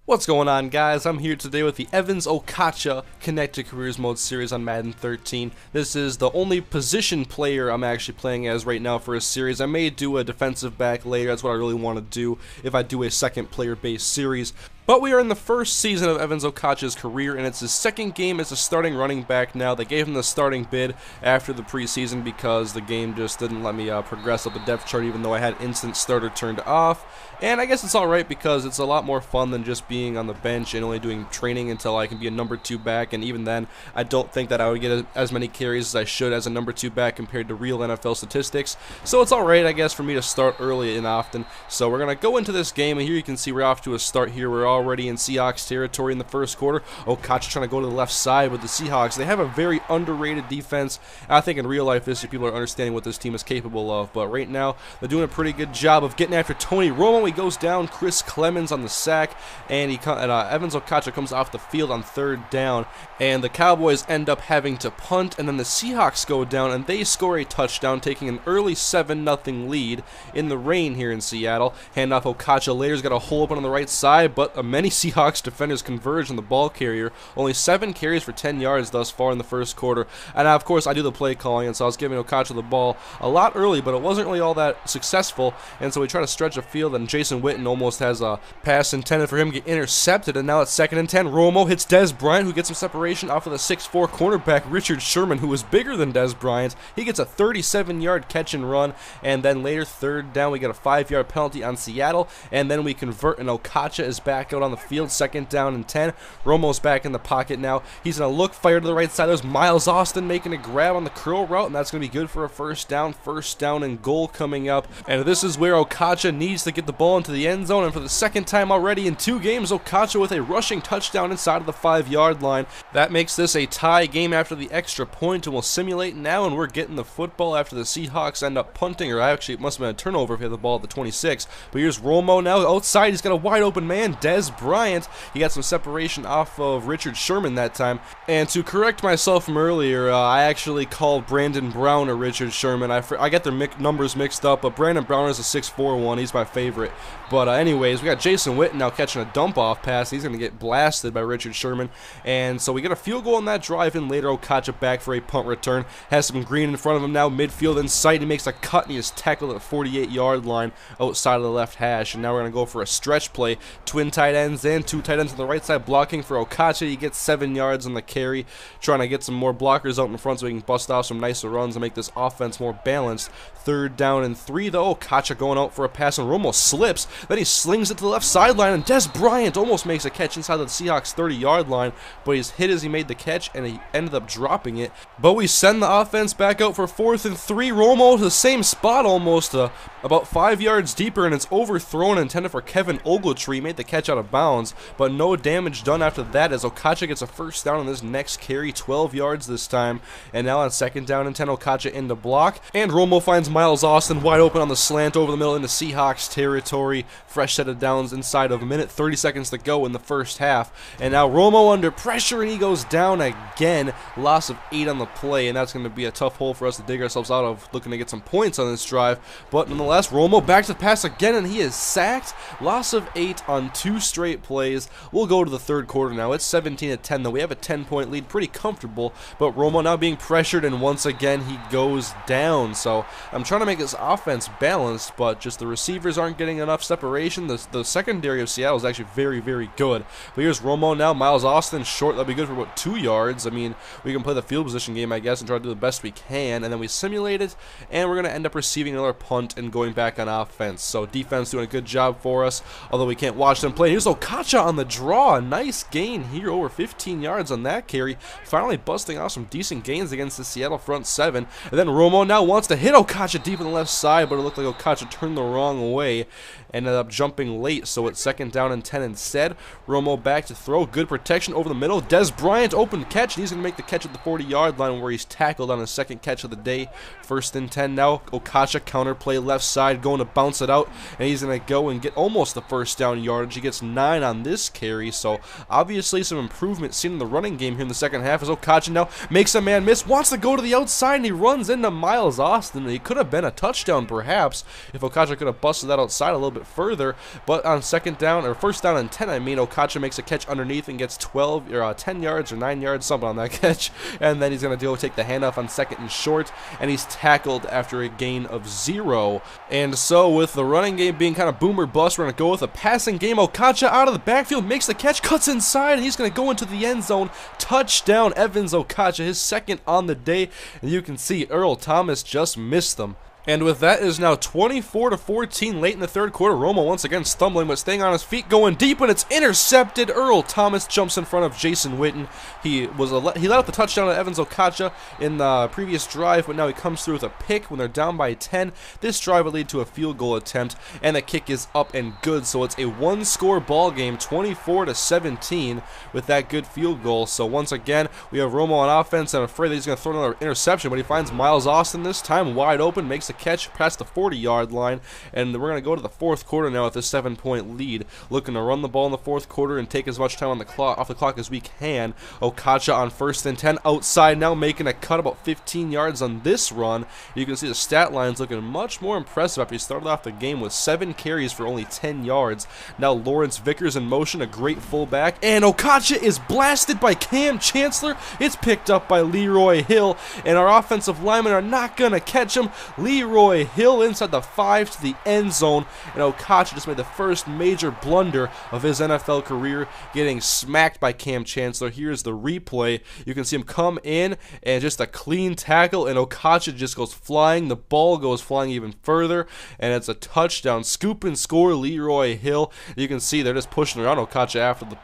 What's going on, guys? I'm here today with the Okotcha Connect to Careers Mode series on Madden 13. This is the only position player I'm actually playing as right now for a series. I may do a defensive back later. That's what I really want to do if I do a second player-based series. But we are in the first season of Okotcha's career, and it's his second game as a starting running back now. They gave him the starting bid after the preseason because the game just didn't let me progress up the depth chart, even though I had instant starter turned off. And I guess it's alright because it's a lot more fun than just being on the bench and only doing training until I can be a number 2 back. And even then, I don't think that I would get as many carries as I should as a number 2 back compared to real NFL statistics. So it's alright, I guess, for me to start early and often. So we're going to go into this game, and here you can see we're off to a start here. We're already in Seahawks territory in the first quarter. Okotcha trying to go to the left side with the Seahawks. They have a very underrated defense. I think in real life this year people are understanding what this team is capable of, but right now they're doing a pretty good job of getting after Tony Romo. He goes down. Chris Clemens on the sack, and Okotcha comes off the field on third down, and the Cowboys end up having to punt, and then the Seahawks go down and they score a touchdown, taking an early 7-0 lead in the rain here in Seattle. Handoff Okotcha later's got a hole open on the right side, but many Seahawks defenders converge on the ball carrier. Only 7 carries for 10 yards thus far in the first quarter. And of course I do the play calling, and so I was giving Okotcha the ball a lot early, but it wasn't really all that successful, and so we try to stretch the field, and Jason Witten almost has a pass intended for him to get intercepted, and now it's 2nd and 10. Romo hits Dez Bryant, who gets some separation off of the 6'4 cornerback Richard Sherman, who is bigger than Dez Bryant. He gets a 37-yard catch and run, and then later, 3rd down, we get a 5-yard penalty on Seattle, and then we convert, and Okotcha is back out on the field, 2nd down and 10. Romo's back in the pocket now. He's going to look, fire to the right side. There's Miles Austin making a grab on the curl route, and that's going to be good for a first down and goal coming up. And this is where Okotcha needs to get the ball into the end zone, and for the second time already in 2 games, Okotcha with a rushing touchdown inside of the 5-yard line. That makes this a tie game after the extra point, and we'll simulate now, and we're getting the football after the Seahawks end up punting, or actually it must have been a turnover if he had the ball at the 26. But here's Romo now outside. He's got a wide open man, Dez Bryant. He got some separation off of Richard Sherman that time. And to correct myself from earlier, I actually called Brandon Brown or Richard Sherman. I get their numbers mixed up, but Brandon Brown is a 6'4" one. He's my favorite. But anyways, we got Jason Witten now catching a dump-off pass. He's going to get blasted by Richard Sherman. And so we get a field goal on that drive, and later Okotcha back for a punt return. Has some green in front of him now, midfield in sight. He makes a cut, and he is tackled at the 48-yard line outside of the left hash. And now we're going to go for a stretch play. Twin tight ends and 2 tight ends on the right side blocking for Okotcha. He gets 7 yards on the carry, trying to get some more blockers out in front so he can bust off some nicer runs and make this offense more balanced. 3rd down and 3 though. Okotcha going out for a pass, and Romo slips. Then he slings it to the left sideline, and Dez Bryant almost makes a catch inside the Seahawks 30-yard line, but he's hit as he made the catch, and he ended up dropping it. But we send the offense back out for 4th and 3. Romo to the same spot almost, about 5 yards deeper, and it's overthrown, intended for Kevin Ogletree. Made the catch out of bounds, but no damage done after that as Okotcha gets a first down on this next carry, 12 yards this time. And now on 2nd down and 10, Okotcha in the block, and Romo finds Miles Austin wide open on the slant over the middle into Seahawks territory. Fresh set of downs inside of a minute, 30 seconds to go in the first half. And now Romo under pressure, and he goes down again. Loss of 8 on the play, and that's going to be a tough hole for us to dig ourselves out of, looking to get some points on this drive. But nonetheless, Romo back to the pass again, and he is sacked. Loss of 8 on 2 straight plays. We'll go to the 3rd quarter now. It's 17-10 though. We have a 10-point lead, pretty comfortable, but Romo now being pressured, and once again he goes down. So I'm trying to make this offense balanced, but just the receivers aren't getting enough separation. The secondary of Seattle is actually very, very good. But here's Romo now. Miles Austin short. That'll be good for about 2 yards. I mean, we can play the field position game, I guess, and try to do the best we can, and then we simulate it, and we're going to end up receiving another punt and going back on offense. So defense doing a good job for us, although we can't watch them play. Here's Okotcha on the draw. A nice gain here, over 15 yards on that carry. Finally busting off some decent gains against the Seattle front 7. And then Romo now wants to hit Okotcha deep on the left side, but it looked like Okotcha turned the wrong way. Ended up jumping late, so it's 2nd down and 10 instead. Romo back to throw. Good protection over the middle. Dez Bryant open catch, and he's going to make the catch at the 40-yard line where he's tackled on his 2nd catch of the day. 1st and 10 now. Okotcha counter play left side, going to bounce it out, and he's going to go and get almost the first down yardage. He gets just 9 on this carry, so obviously some improvement seen in the running game here in the second half as Okotcha now makes a man miss, wants to go to the outside, and he runs into Miles Austin. It could have been a touchdown perhaps if Okotcha could have busted that outside a little bit further, but on second down, or first down and 10, I mean, Okotcha makes a catch underneath and gets 12 or 10 yards or 9 yards, something on that catch, and then he's going to go take the handoff on second and short, and he's tackled after a gain of 0. And so with the running game being kind of boom or bust, we're going to go with a passing game. Okotcha out of the backfield, makes the catch, cuts inside, and he's going to go into the end zone. Touchdown, Evans Okotcha, his second on the day, and you can see Earl Thomas just missed them. And with that, it is now 24-14 late in the third quarter. Romo once again stumbling, but staying on his feet, going deep, and it's intercepted. Earl Thomas jumps in front of Jason Witten. He let out the touchdown to Evans Okotcha in the previous drive, but now he comes through with a pick when they're down by 10. This drive would lead to a field goal attempt, and the kick is up and good. So it's a one-score ball game, 24-17, with that good field goal. So once again, we have Romo on offense. I'm afraid that he's going to throw another interception, but he finds Miles Austin this time wide open, makes a catch past the 40-yard line, and we're going to go to the fourth quarter now with a 7-point lead, looking to run the ball in the fourth quarter and take as much time on the clock, off the clock as we can. Okotcha on first and 10 outside now, making a cut about 15 yards on this run. You can see the stat lines looking much more impressive after he started off the game with 7 carries for only 10 yards. Now Lawrence Vickers in motion, a great fullback, and Okotcha is blasted by Cam Chancellor. It's picked up by Leroy Hill, and our offensive linemen are not going to catch him. Leroy Hill inside the 5 to the end zone, and Okotcha just made the first major blunder of his NFL career, getting smacked by Cam Chancellor. Here's the replay. You can see him come in and just a clean tackle, and Okotcha just goes flying. The ball goes flying even further, and it's a touchdown. Scoop and score, Leroy Hill. You can see they're just pushing around Okotcha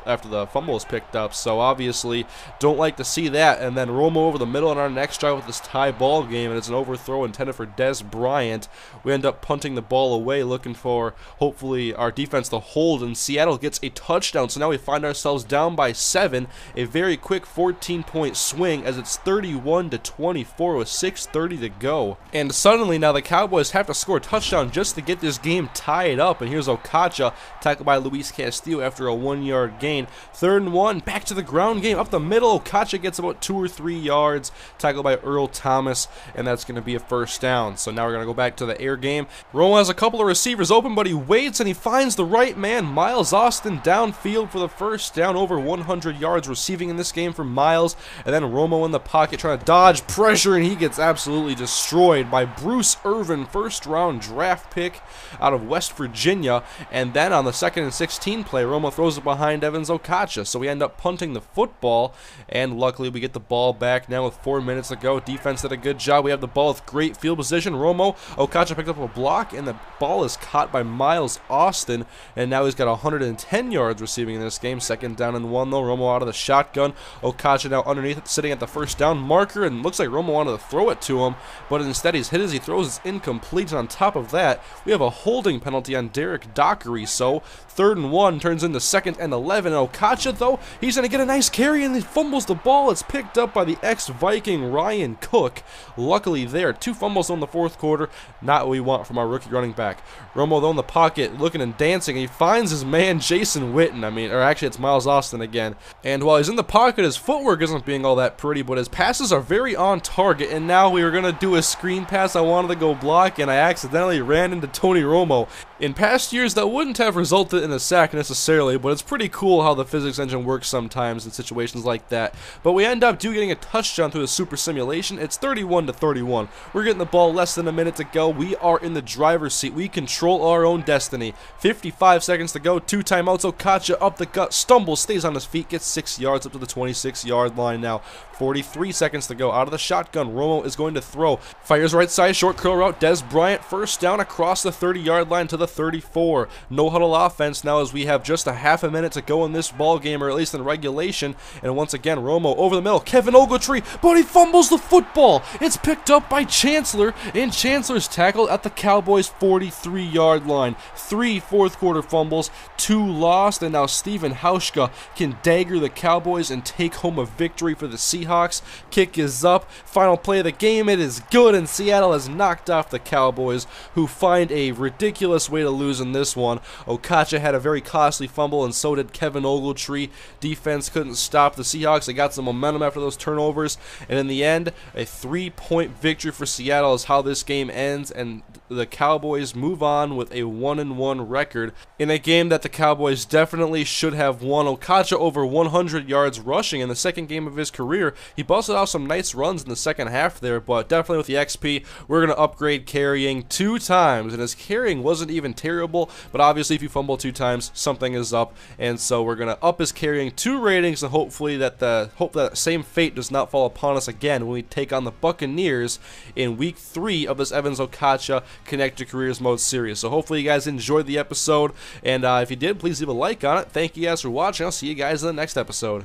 after the fumble is picked up, so obviously don't like to see that. And then Romo over the middle on our next drive with this tie ball game, and it's an overthrow intended for Des Bryant. We end up punting the ball away, looking for hopefully our defense to hold, and Seattle gets a touchdown. So now we find ourselves down by 7, a very quick 14-point swing as it's 31-24 with 6:30 to go. And suddenly now the Cowboys have to score a touchdown just to get this game tied up, and here's Okotcha tackled by Luis Castillo after a 1-yard gain. 3rd and 1, back to the ground game, up the middle. Okotcha gets about 2 or 3 yards, tackled by Earl Thomas, and that's going to be a first down. So now we're going to go back to the air game. Romo has a couple of receivers open, but he waits and he finds the right man, Miles Austin, downfield for the first down. Over 100 yards receiving in this game for Miles. And then Romo in the pocket trying to dodge pressure, and he gets absolutely destroyed by Bruce Irvin, first-round draft pick out of West Virginia. And then on the 2nd and 16 play, Romo throws it behind Evans Okotcha. So we end up punting the football, and luckily we get the ball back now with 4 minutes to go. Defense did a good job. We have the ball with great field position. Romo, Okotcha picked up a block, and the ball is caught by Miles Austin, and now he's got 110 yards receiving in this game. 2nd down and 1 though. Romo out of the shotgun. Okotcha now underneath it, sitting at the first down marker, and looks like Romo wanted to throw it to him, but instead he's hit as he throws. It's incomplete, and on top of that, we have a holding penalty on Derek Dockery. So 3rd and 1 turns into 2nd and 11. Okotcha, though, he's going to get a nice carry, and he fumbles the ball. It's picked up by the ex-Viking Ryan Cook. Luckily there, 2 fumbles on the fourth quarter, not what we want from our rookie running back. Romo, though, in the pocket, looking and dancing, and he finds his man Jason Witten. Or actually it's Miles Austin again. And while he's in the pocket, his footwork isn't being all that pretty, but his passes are very on target. And now we were going to do a screen pass. I wanted to go block, and I accidentally ran into Tony Romo. In past years, that wouldn't have resulted in a sack necessarily, but it's pretty cool how the physics engine works sometimes in situations like that. But we end up getting a touchdown through a super simulation. It's 31-31. We're getting the ball less than a minute to go. We are in the driver's seat. We control our own destiny. 55 seconds to go. 2 timeouts. Okotcha up the gut, stumbles, stays on his feet, gets 6 yards up to the 26-yard line now. 43 seconds to go. Out of the shotgun, Romo is going to throw. Fires right side, short curl route. Des Bryant, first down across the 30-yard line to the 34. No huddle offense now as we have just a half a minute to go in this ball game, or at least in regulation. And once again, Romo over the middle. Kevin Ogletree, but he fumbles the football. It's picked up by Chancellor And Chancellor's tackled at the Cowboys' 43-yard line. 3 fourth-quarter fumbles, 2 lost, and now Steven Hauschka can dagger the Cowboys and take home a victory for the Seahawks. Kick is up. Final play of the game. It is good, and Seattle has knocked off the Cowboys, who find a ridiculous way to lose in this one. Okotcha had a very costly fumble, and so did Kevin Ogletree. Defense couldn't stop the Seahawks. They got some momentum after those turnovers, and in the end, a 3-point victory for Seattle is how this game ends, and the Cowboys move on with a 1-1 record in a game that the Cowboys definitely should have won. Okotcha over 100 yards rushing in the second game of his career. He busted out some nice runs in the second half there, but definitely with the XP, we're going to upgrade carrying 2 times, and his carrying wasn't even terrible, but obviously if you fumble 2 times, something is up, and so we're going to up his carrying 2 ratings, and hopefully that same fate does not fall upon us again when we take on the Buccaneers in week 3 of this Evans Okotcha Connect to Careers Mode series. So hopefully you guys enjoyed the episode, and if you did, please leave a like on it. Thank you guys for watching. I'll see you guys in the next episode.